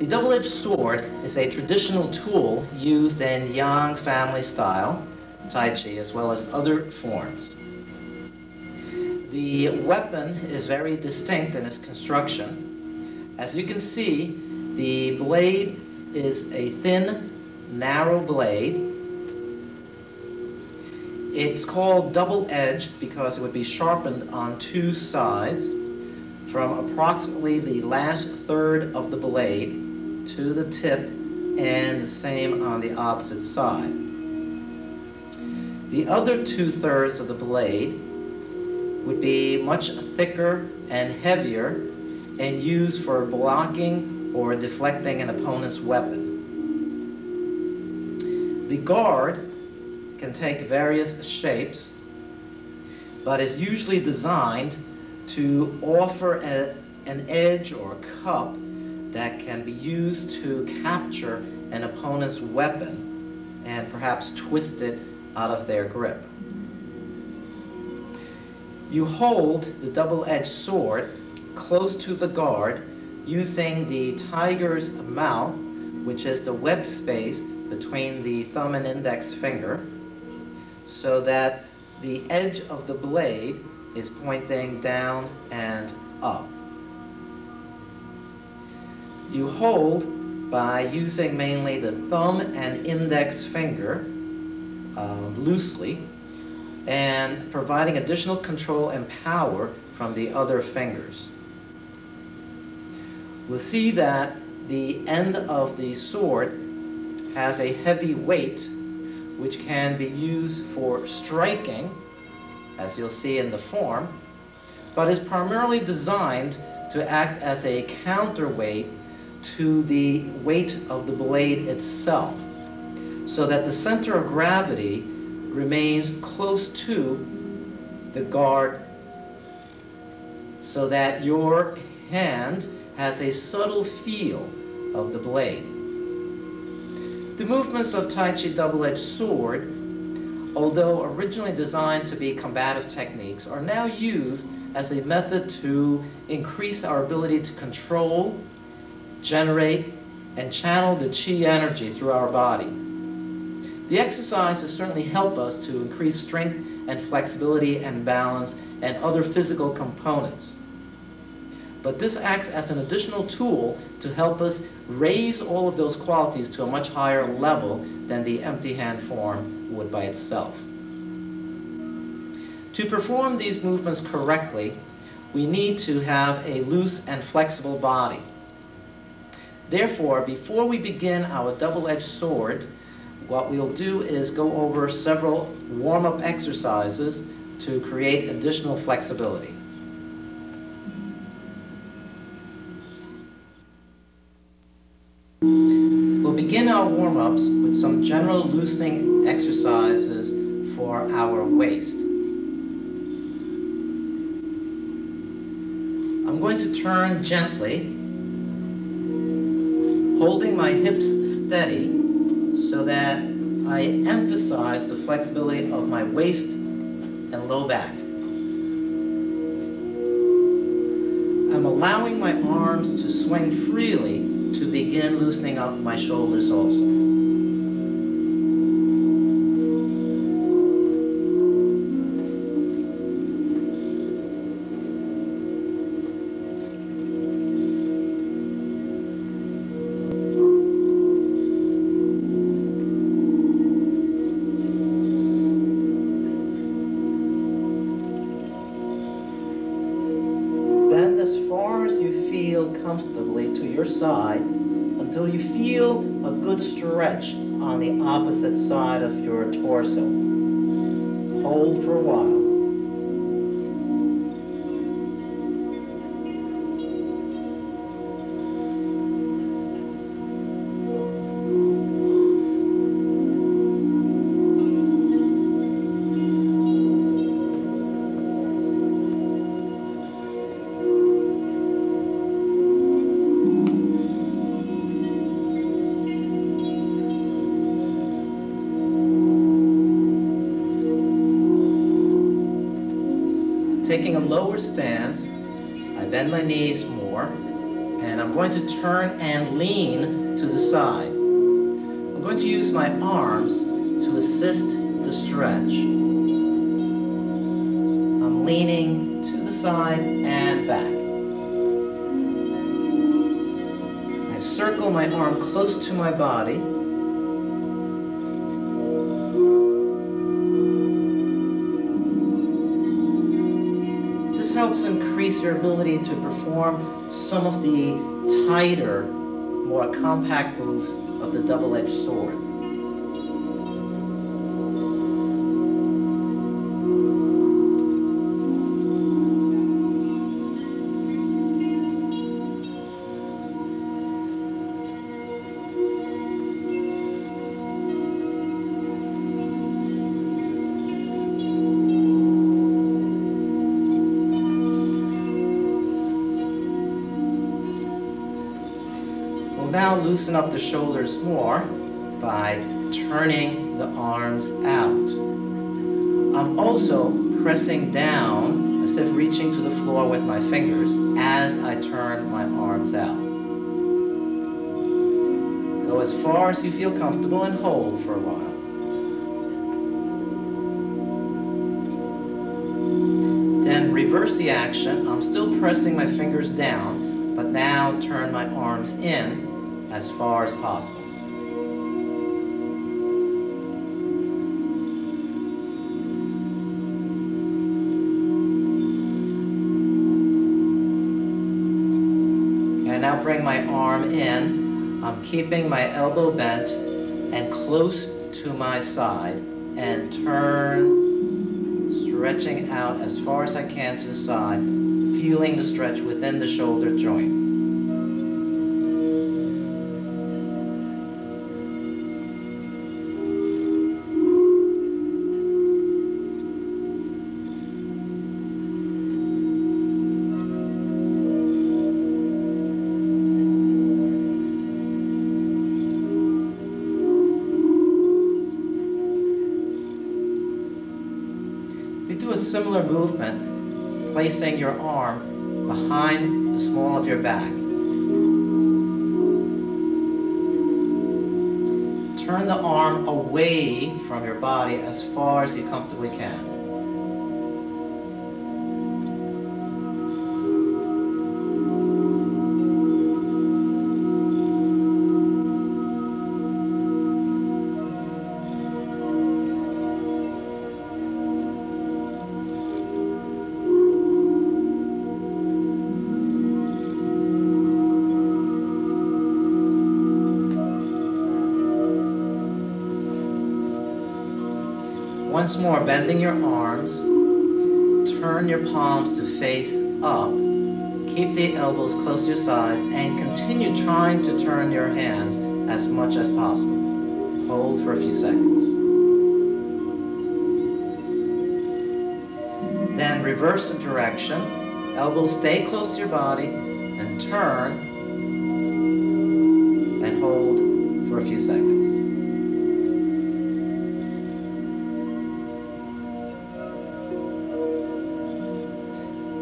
The double-edged sword is a traditional tool used in Yang family style, Tai Chi, as well as other forms. The weapon is very distinct in its construction. As you can see, the blade is a thin, narrow blade. It's called double-edged because it would be sharpened on two sides from approximately the last third of the blade to the tip, and the same on the opposite side. The other 2/3 of the blade would be much thicker and heavier and used for blocking or deflecting an opponent's weapon. The guard can take various shapes, but is usually designed to offer an edge or cup that can be used to capture an opponent's weapon and perhaps twist it out of their grip. You hold the double-edged sword close to the guard using the tiger's mouth, which is the web space between the thumb and index finger, so that the edge of the blade is pointing down and up. You hold by using mainly the thumb and index finger loosely, and providing additional control and power from the other fingers. We'll see that the end of the sword has a heavy weight which can be used for striking, as you'll see in the form, but is primarily designed to act as a counterweight to the weight of the blade itself, so that the center of gravity remains close to the guard, so that your hand has a subtle feel of the blade. The movements of Tai Chi double-edged sword, although originally designed to be combative techniques, are now used as a method to increase our ability to control, generate, and channel the chi energy through our body. The exercises certainly help us to increase strength and flexibility and balance and other physical components. But this acts as an additional tool to help us raise all of those qualities to a much higher level than the empty hand form would by itself. To perform these movements correctly, we need to have a loose and flexible body. Therefore, before we begin our double-edged sword, what we'll do is go over several warm-up exercises to create additional flexibility. We'll begin our warm-ups with some general loosening exercises for our waist. I'm going to turn gently, holding my hips steady so that I emphasize the flexibility of my waist and low back. I'm allowing my arms to swing freely to begin loosening up my shoulders also. Comfortably to your side until you feel a good stretch on the opposite side of your torso. Hold for a while. Taking a lower stance, I bend my knees more, And I'm going to turn and lean to the side. I'm going to use my arms to assist the stretch. I'm leaning to the side and back. I circle my arm close to my body. This helps increase your ability to perform some of the tighter, more compact moves of the double-edged sword. Now loosen up the shoulders more by turning the arms out. I'm also pressing down as if reaching to the floor with my fingers as I turn my arms out. Go as far as you feel comfortable and hold for a while. Then reverse the action. I'm still pressing my fingers down, but now turn my arms in as far as possible. And now bring my arm in. I'm keeping my elbow bent and close to my side and turn, stretching out as far as I can to the side, feeling the stretch within the shoulder joint. Do a similar movement, placing your arm behind the small of your back. Turn the arm away from your body as far as you comfortably can. Once more, bending your arms, turn your palms to face up, keep the elbows close to your sides, and continue trying to turn your hands as much as possible. Hold for a few seconds. Then reverse the direction, elbows stay close to your body, and turn, and hold for a few seconds.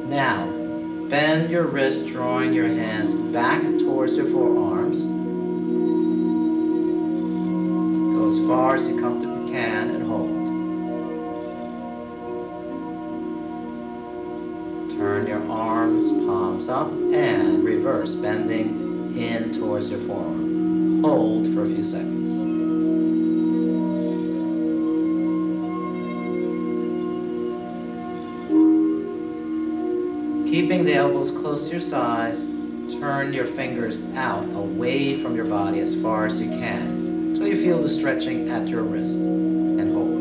Now, bend your wrist, drawing your hands back towards your forearms. Go as far as you comfortably can and hold. Turn your arms, palms up, and reverse, bending in towards your forearm. Hold for a few seconds. Keeping the elbows close to your sides, turn your fingers out away from your body as far as you can until you feel the stretching at your wrist, and hold.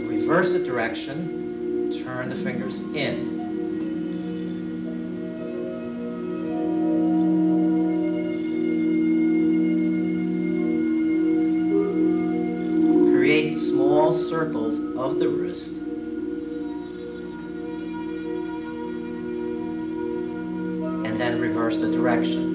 Reverse the direction, turn the fingers in. Create small circles of the wrist. And then reverse the direction.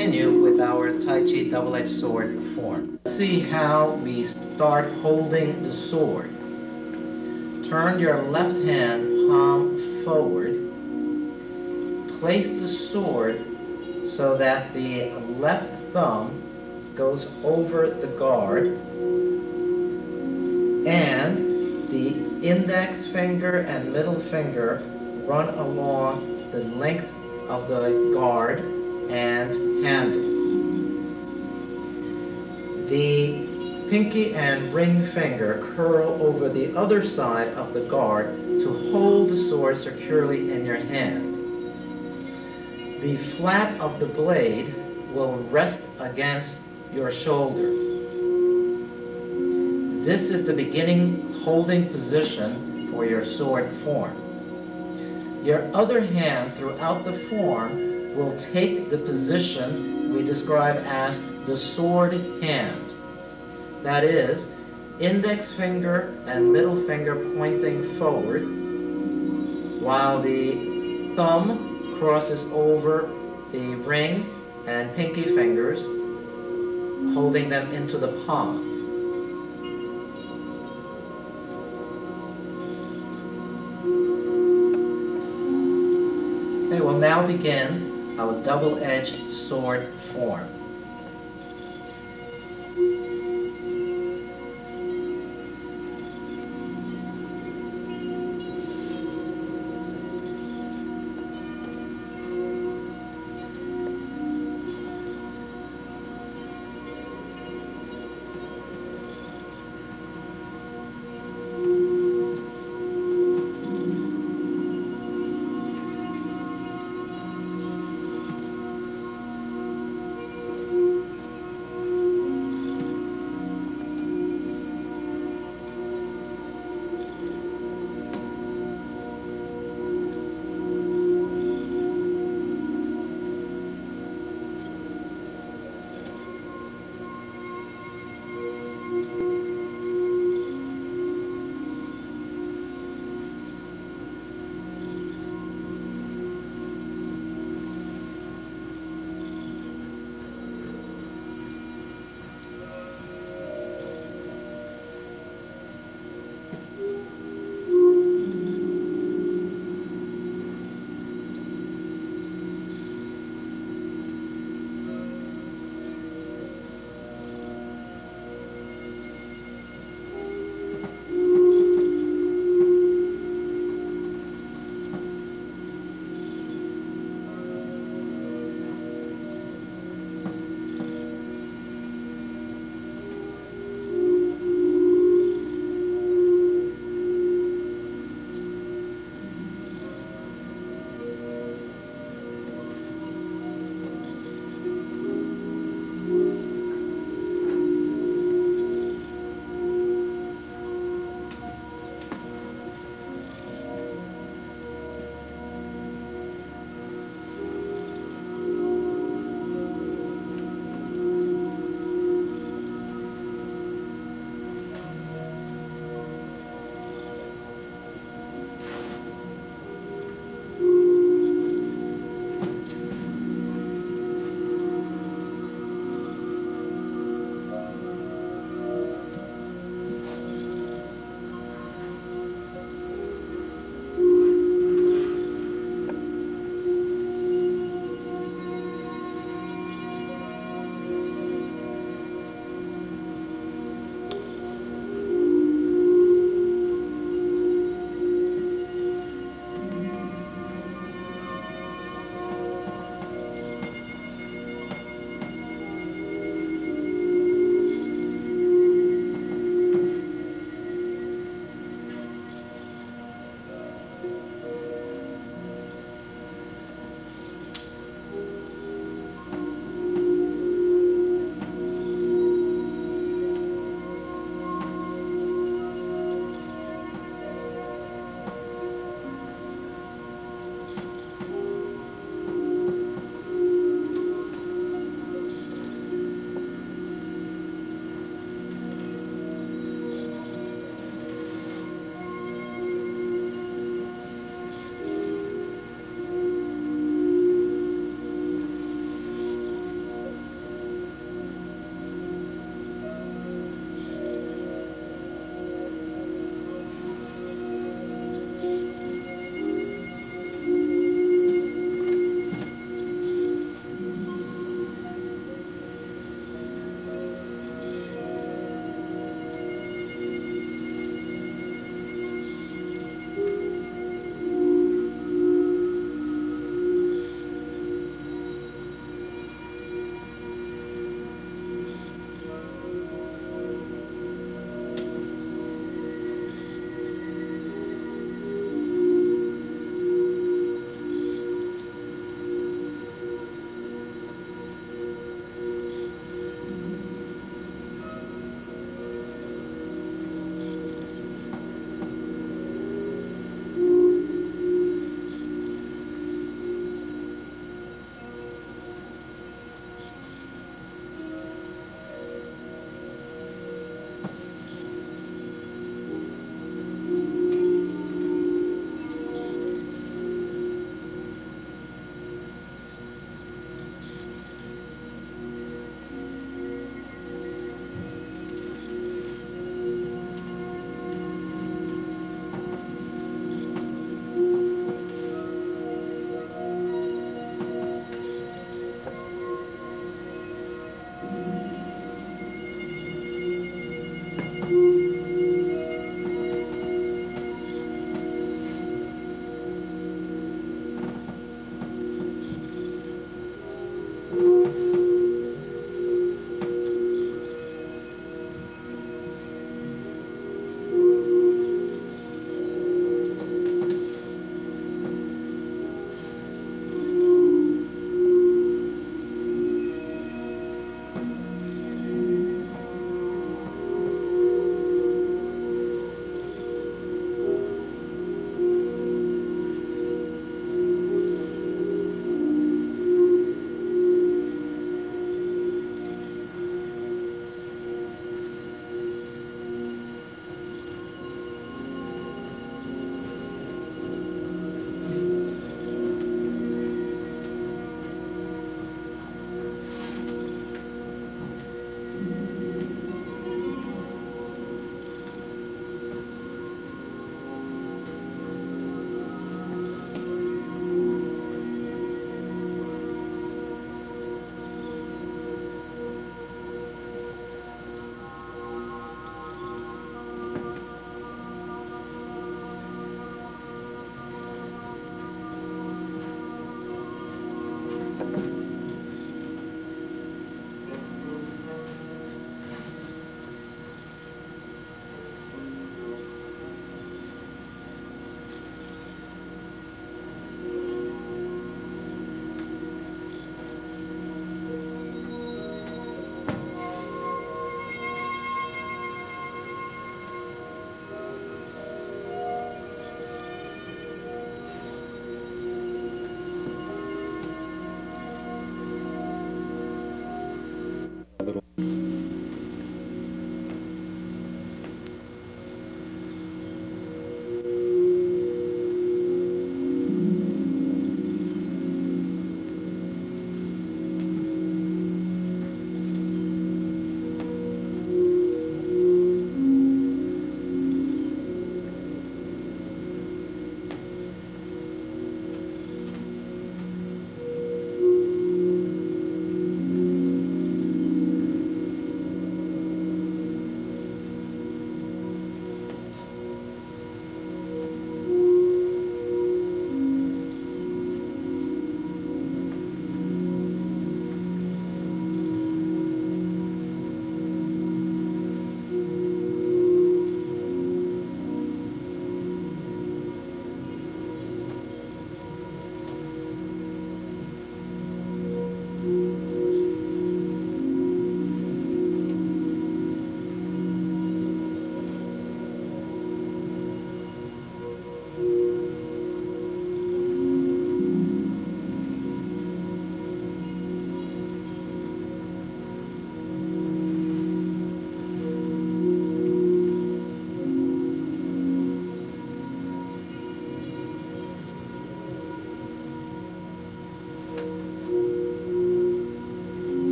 continue with our Tai Chi double-edged sword form. Let's see how we start holding the sword. Turn your left hand palm forward. Place the sword so that the left thumb goes over the guard and the index finger and middle finger run along the length of the guard and handle. The pinky and ring finger curl over the other side of the guard to hold the sword securely in your hand. The flat of the blade will rest against your shoulder. This is the beginning holding position for your sword form. Your other hand throughout the form will take the position we describe as the sword hand. That is, index finger and middle finger pointing forward, while the thumb crosses over the ring and pinky fingers, holding them into the palm. Okay, we'll now begin our double-edged sword form.